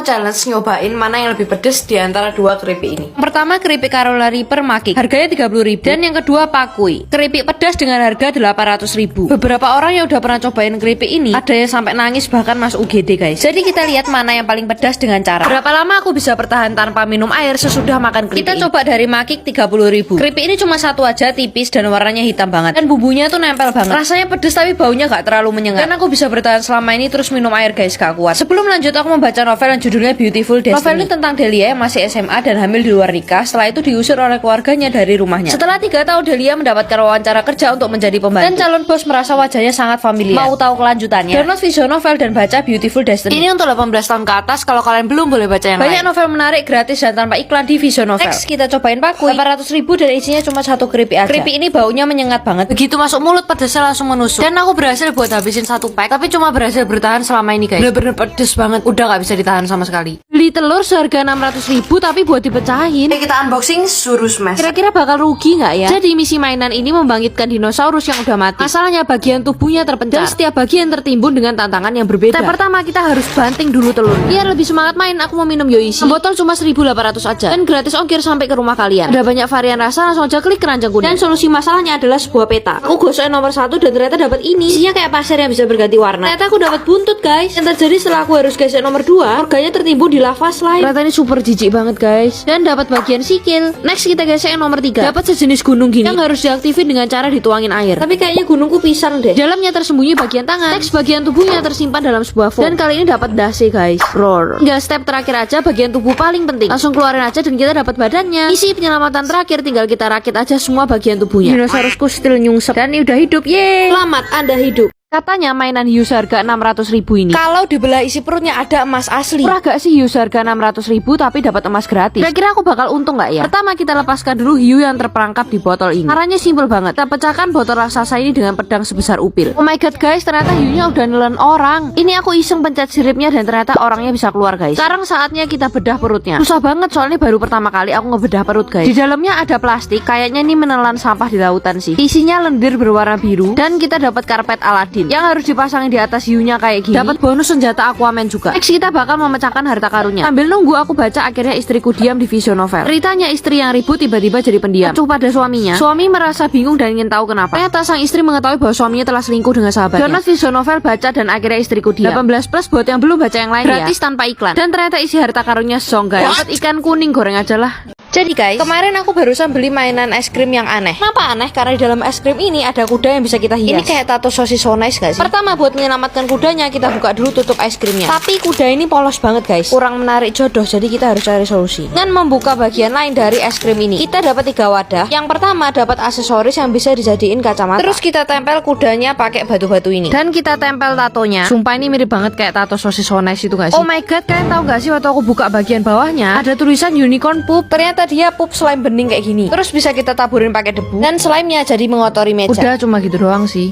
mau challenge nyobain mana yang lebih pedes di antara dua keripik ini. Yang pertama keripik Carola Reaper Makik, harganya 30.000. Dan yang kedua Pakui, keripik pedas dengan harga 800.000. Beberapa orang yang udah pernah cobain keripik ini ada yang sampai nangis bahkan masuk UGD guys. Jadi kita lihat mana yang paling pedas dengan cara berapa lama aku bisa bertahan tanpa minum air sesudah makan keripik. Kita coba dari Makik 30.000. Keripik ini cuma satu aja, tipis dan warnanya hitam banget. Dan bumbunya tuh nempel banget. Rasanya pedes tapi baunya gak terlalu menyengat. Dan aku bisa bertahan selama ini terus minum air guys, gak kuat. Sebelum lanjut aku membaca novel yang judulnya Beautiful Destiny. Novel ini tentang Delia yang masih SMA dan hamil di luar nikah. Setelah itu diusir oleh keluarganya dari rumahnya. Setelah 3 tahun Delia mendapatkan wawancara kerja untuk menjadi pembantu. Dan calon bos merasa wajahnya sangat familiar. Mau tahu kelanjutannya? Download visual novel dan baca Beautiful Destiny. Ini untuk 18 tahun ke atas. Kalau kalian belum boleh baca yang banyak lain. Novel menarik gratis dan tanpa iklan di visual novel. Next kita cobain Pakui 800.000 dan isinya cuma satu keripik aja. Keripik ini baunya menyengat banget. Begitu masuk mulut pedesnya langsung menusuk. Dan aku berhasil buat habisin satu pack, tapi cuma berhasil bertahan selama ini guys. Bener-bener pedes banget. Udah gak bisa ditahan sama sekali. Beli telur seharga 600.000 tapi buat dipecahin. Kita unboxing suruh smash. Kira-kira bakal rugi nggak ya? Jadi misi mainan ini membangkitkan dinosaurus yang udah mati. Masalahnya bagian tubuhnya terpencar. Dan setiap bagian tertimbun dengan tantangan yang berbeda. Step pertama kita harus banting dulu telur. Biar lebih semangat main, aku mau minum Yoichi. Botol cuma 1.800 aja. Dan gratis ongkir sampai ke rumah kalian. Ada banyak varian rasa, langsung aja klik keranjang kuning. Dan solusi masalahnya adalah sebuah peta. Aku gosokin nomor 1 dan ternyata dapat ini. Isinya kayak pasir yang bisa berganti warna. Ternyata aku dapat buntut guys. Yang terjadi setelah aku harus gesek nomor 2, organnya tertimbun di lava slime. Ternyata ini super jijik banget guys. Dan dapat bagian sikil. Next kita gesek yang nomor 3. Dapat sejenis gunung gini yang harus diaktifin dengan cara dituangin air. Tapi kayaknya gunungku pisang deh. Dalamnya tersembunyi bagian tangan. Next bagian tubuhnya tersimpan dalam sebuah foam. Dan kali ini dapat dasi guys. Roar. Tinggal step terakhir aja, bagian tubuh paling penting. Langsung keluarin aja dan kita dapat badannya. Isi penyelamatan terakhir tinggal kita rakit aja semua bagian tubuhnya. Dinosaurusku still nyungsep dan udah hidup. Yeay. Selamat Anda hidup. Katanya mainan hiu harga 600.000 ini kalau dibelah isi perutnya ada emas asli. Murah gak sih hiu harga 600.000 tapi dapat emas gratis? Kira-kira aku bakal untung gak ya? Pertama kita lepaskan dulu hiu yang terperangkap di botol ini. Caranya simple banget. Kita pecahkan botol raksasa ini dengan pedang sebesar upil. Oh my god guys, ternyata hiunya udah nelen orang. Ini aku iseng pencet siripnya dan ternyata orangnya bisa keluar guys. Sekarang saatnya kita bedah perutnya. Susah banget soalnya baru pertama kali aku ngebedah perut guys. Di dalamnya ada plastik, kayaknya ini menelan sampah di lautan sih. Isinya lendir berwarna biru dan kita dapat karpet Aladin yang harus dipasangin di atas hiunya kayak gini. Dapat bonus senjata Aquaman juga. Next kita bakal memecahkan harta karunnya. Sambil nunggu aku baca, akhirnya istriku diam di visual novel. Ceritanya istri yang ribut tiba-tiba jadi pendiam. Acuh pada suaminya. Suami merasa bingung dan ingin tahu kenapa. Ternyata sang istri mengetahui bahwa suaminya telah selingkuh dengan sahabatnya. Download visual novel, baca dan akhirnya istriku diam. 18 plus buat yang belum baca yang lain gratis ya. Tanpa iklan. Dan ternyata isi harta karunnya song guys. Dapat ikan kuning, goreng aja lah. Jadi guys, kemarin aku barusan beli mainan es krim yang aneh. Kenapa aneh? Karena di dalam es krim ini ada kuda yang bisa kita hias. Ini kayak tato sosis so nice gak sih? Pertama buat menyelamatkan kudanya kita buka dulu tutup es krimnya. Tapi kuda ini polos banget guys. Kurang menarik jodoh, jadi kita harus cari solusi. Dengan membuka bagian lain dari es krim ini, kita dapat 3 wadah. Yang pertama dapat aksesoris yang bisa dijadiin kacamata. Terus kita tempel kudanya pakai batu-batu ini. Dan kita tempel tatonya. Sumpah ini mirip banget kayak tato sosis so nice itu gak sih? Oh my god, kalian tahu gak sih waktu aku buka bagian bawahnya ada tulisan unicorn poop. Ternyata dia pup slime bening kayak gini. Terus bisa kita taburin pakai debu dan slime-nya jadi mengotori meja. Udah cuma gitu doang sih.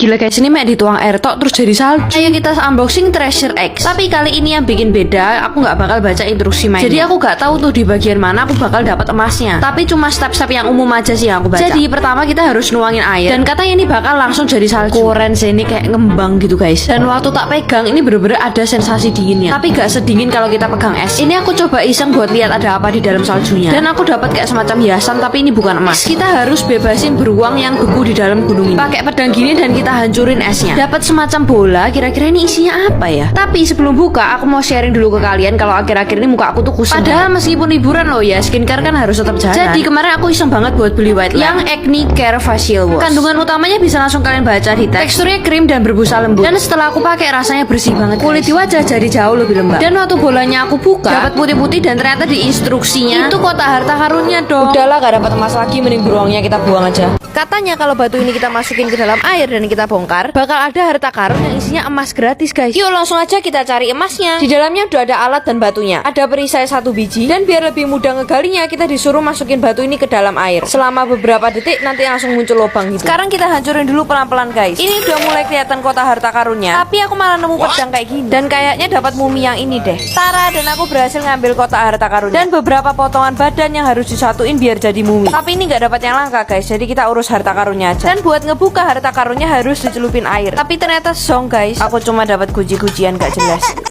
Gila guys, ini mek dituang air tok terus jadi salju. Ayo kita unboxing Treasure X. Tapi kali ini yang bikin beda, aku nggak bakal baca instruksi mainnya. Jadi aku nggak tahu tuh di bagian mana aku bakal dapat emasnya. Tapi cuma step-step yang umum aja sih yang aku baca. Jadi pertama kita harus nuangin air. Dan katanya ini bakal langsung jadi salju. Keren sih, ini kayak ngembang gitu guys. Dan waktu tak pegang ini bener-bener ada sensasi dinginnya. Tapi nggak sedingin kalau kita pegang es. Ini aku coba iseng buat lihat ada apa di dalam saljunya. Dan aku dapat kayak semacam hiasan tapi ini bukan emas. Kita harus bebasin beruang yang beku di dalam gunung ini. Pakai pedang gini dan kita hancurin esnya. Dapat semacam bola, kira-kira ini isinya apa ya? Tapi sebelum buka, aku mau sharing dulu ke kalian kalau akhir-akhir ini muka aku tuh kusam. Padahal meskipun liburan loh ya, skincare kan harus tetap jalan. Jadi kemarin aku iseng banget buat beli White Lamp yang Acne Care Facial Wash. Kandungan utamanya bisa langsung kalian baca di teks. Teksturnya krim dan berbusa lembut. Dan setelah aku pakai rasanya bersih banget. Kulit di wajah jadi jauh lebih lembab. Dan waktu bolanya aku buka, dapat putih-putih dan ternyata di instruksinya itu kotak harta karunnya dong. Udahlah, gak dapat emas lagi, mending beruangnya kita buang aja. Katanya kalau batu ini kita masukin ke dalam air dan kita kita bongkar, bakal ada harta karun yang isinya emas gratis guys. Yuk langsung aja kita cari emasnya. Di dalamnya udah ada alat dan batunya, ada perisai 1 biji, dan biar lebih mudah ngegalinya kita disuruh masukin batu ini ke dalam air. Selama beberapa detik nanti langsung muncul lubang gitu. Sekarang kita hancurin dulu pelan-pelan guys. Ini udah mulai kelihatan kotak harta karunnya, tapi aku malah nemu pedang kayak gini. Dan kayaknya dapat mumi yang ini deh. Tara, dan aku berhasil ngambil kotak harta karunnya dan beberapa potongan badan yang harus disatuin biar jadi mumi. Tapi ini nggak dapat yang langka guys, jadi kita urus harta karunnya aja. Dan buat ngebuka harta karunnya harus dicelupin air. Tapi ternyata song guys, aku cuma dapat guji-gujian gak jelas.